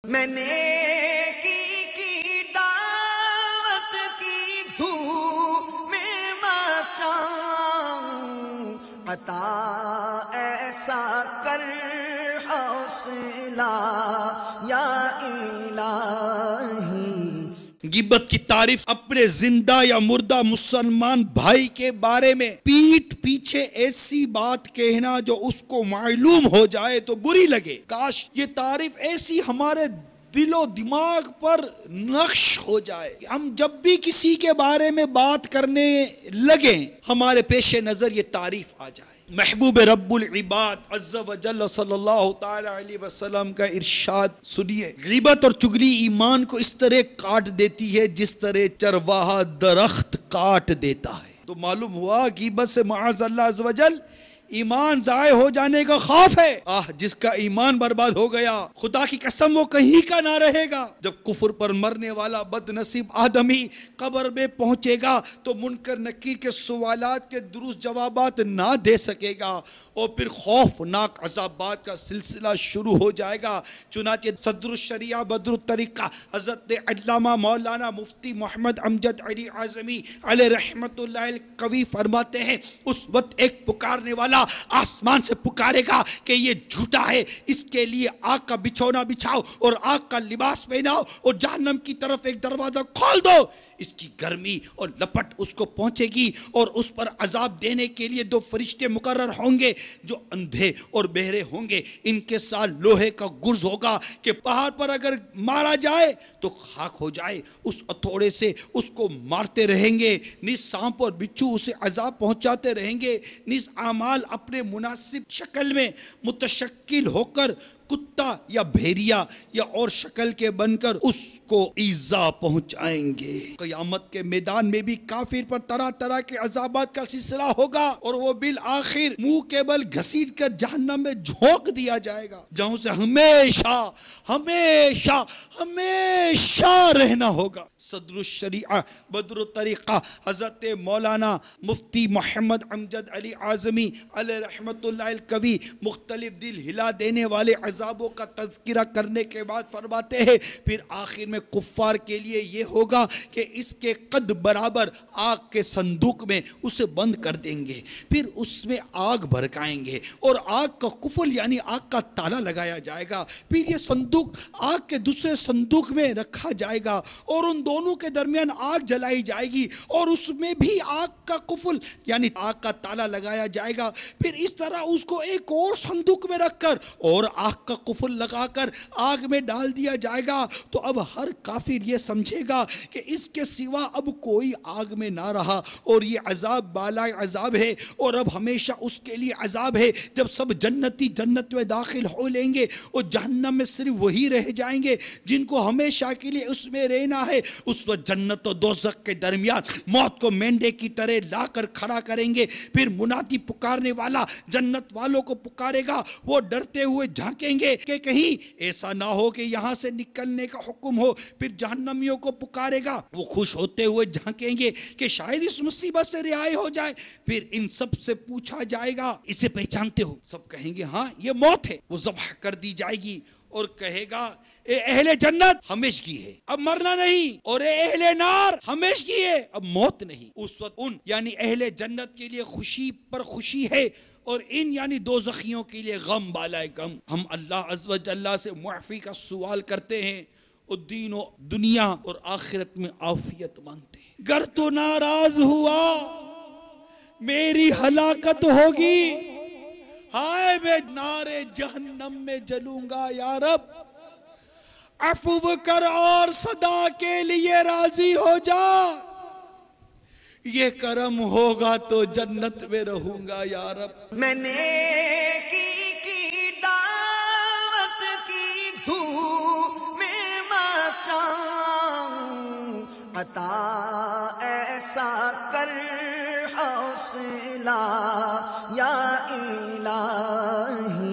میں نیکی کی دعوت کی دھوم میں مچاؤں، عطا ایسا کر حوصلہ یا الہی۔ غیبت کی تعریف اپنے زندہ یا مردہ مسلمان بھائی کے بارے میں پیٹھ پیچھے ایسی بات کہنا جو اس کو معلوم ہو جائے تو بری لگے۔ کاش یہ تعریف ایسی ہمارے دل و دماغ پر نقش ہو جائے، ہم جب بھی کسی کے بارے میں بات کرنے لگیں ہمارے پیش نظر یہ تعریف آ جائے۔ محبوب رب العباد عز و جل صلی اللہ تعالی علیہ وسلم کا ارشاد سنیے، غیبت اور چغلی ایمان کو اس طرح کاٹ دیتی ہے جس طرح چرواہا درخت کاٹ دیتا ہے۔ تو معلوم ہوا غیبت سے معاذ اللہ عز و جل ایمان ضائع ہو جانے کا خوف ہے۔ جس کا ایمان برباد ہو گیا خدا کی قسم وہ کہیں کا نہ رہے گا۔ جب کفر پر مرنے والا بد نصیب آدمی قبر میں پہنچے گا تو منکر نکیر کے سوالات کے درست جوابات نہ دے سکے گا اور پھر خوفناک عذابات کا سلسلہ شروع ہو جائے گا۔ چنانچہ صدر الشریعہ بدر الطریقہ حضرت علامہ مولانا مفتی محمد امجد علی اعظمی علیہ رحمت اللہ القوی فرماتے ہیں، اس وقت ایک پکارنے والا آسمان سے پکارے گا کہ یہ جھوٹا ہے، اس کے لیے آگ کا بچھونا بچھاؤ اور آگ کا لباس پہناؤ اور جہنم کی طرف ایک دروازہ کھول دو۔ اس کی گرمی اور لپٹ اس کو پہنچے گی اور اس پر عذاب دینے کے لیے دو فرشتے مقرر ہوں گے جو اندھے اور بہرے ہوں گے۔ ان کے ساتھ لوہے کا گرز ہوگا کہ پہاڑ پر اگر مارا جائے تو خاک ہو جائے، اس ہتھوڑے سے اس کو مارتے رہیں گے۔ نیز سانپ اور بچھو اسے عذاب پہنچاتے رہیں گے۔ نیز اعمال اپنے مناسب شکل میں متشکل ہو کر کتا یا بھیڑیا یا اور شکل کے بن کر اس کو ایذا پہنچائیں گے۔ قیامت کے میدان میں بھی کافر پر طرح طرح کے عذابات کا سلسلہ ہوگا اور وہ بالآخر منہ کے بل گھسیٹ کر جہنم میں جھونک دیا جائے گا، جہاں سے ہمیشہ ہمیشہ ہمیشہ رہنا ہوگا۔ صدر الشریعہ بدر الطریقہ حضرت مولانا مفتی محمد امجد علی اعظمی علیہ رحمت اللہ القوی مختلف دل ہلا دینے والے عذابوں کا تذکرہ کرنے کے بعد فرماتے ہیں، پھر آخر میں کفار کے لیے یہ ہوگا کہ اس کے قد برابر آگ کے صندوق میں اسے بند کر دیں گے، پھر اس میں آگ بھڑکائیں گے اور آگ کا قفل یعنی آگ کا تالا لگایا جائے گا، پھر یہ صندوق آگ کے دوسرے صندوق میں رکھا جائے گا اور ان دونوں کے درمیان آگ جلائی جائے گی اور اس میں بھی آگ کا قفل یعنی آگ کا تالا لگایا جائے گا، پھر اس طرح اس کو ایک اور صندوق میں رکھ کر اور آگ کا قفل لگا کر آگ میں ڈال دیا جائے گا۔ تو اب ہر کافر یہ سمجھے گا کہ اس کے سوا اب کوئی آگ میں نہ رہا اور یہ عذاب بالائے عذاب ہے اور اب ہمیشہ اس کے لیے عذاب ہے۔ جب سب جنتی جنت میں داخل ہو لیں گے اور جہنم میں صرف وہی رہ جائیں گے جن کو ہمیشہ کے لیے اس میں رہنا ہے، اس وقت جنت و دوزخ کے درمیان موت کو مینڈے کی طرح لا کر کھڑا کریں گے۔ پھر منادی پکارنے والا جنت والوں کو پکارے گا، وہ ڈرتے ہوئے جھانکیں گے کہ کہیں ایسا نہ ہو کہ یہاں سے نکلنے کا حکم ہو۔ پھر جہنمیوں کو پکارے گا، وہ خوش ہوتے ہوئے جھانکیں گے کہ شاید اس مصیبت سے رہائی ہو جائے۔ پھر ان سب سے پوچھا جائے گا، اسے پہچانتے ہو؟ سب کہیں گے ہاں یہ موت ہے۔ وہ ذبح کر دی جائے گی اور کہے گا اے اہل جنت ہمیشگی ہے، اب مرنا نہیں، اور اے اہل نار ہمیشگی ہے، اب موت نہیں۔ اس وقت ان یعنی اہل جنت کے لیے خوشی پر خوشی ہے اور ان یعنی دوزخیوں کے لیے غم بالائے غم۔ ہم اللہ عز و جل سے معافی کا سوال کرتے ہیں اور دین و دنیا اور آخرت میں عافیت مانگتے ہیں۔ گر تو ناراض ہوا میری ہلاکت ہوگی، ہائے میں نارے جہنم میں جلوں گا، یا رب عفو کر اور صدا کے لیے راضی ہو جا، یہ کرم ہوگا تو جنت میں رہوں گا، یا رب۔ میں نیکی کی دعوت کی دھوم میں مچاؤں، عطا ایسا کر حوصلہ یا الہی۔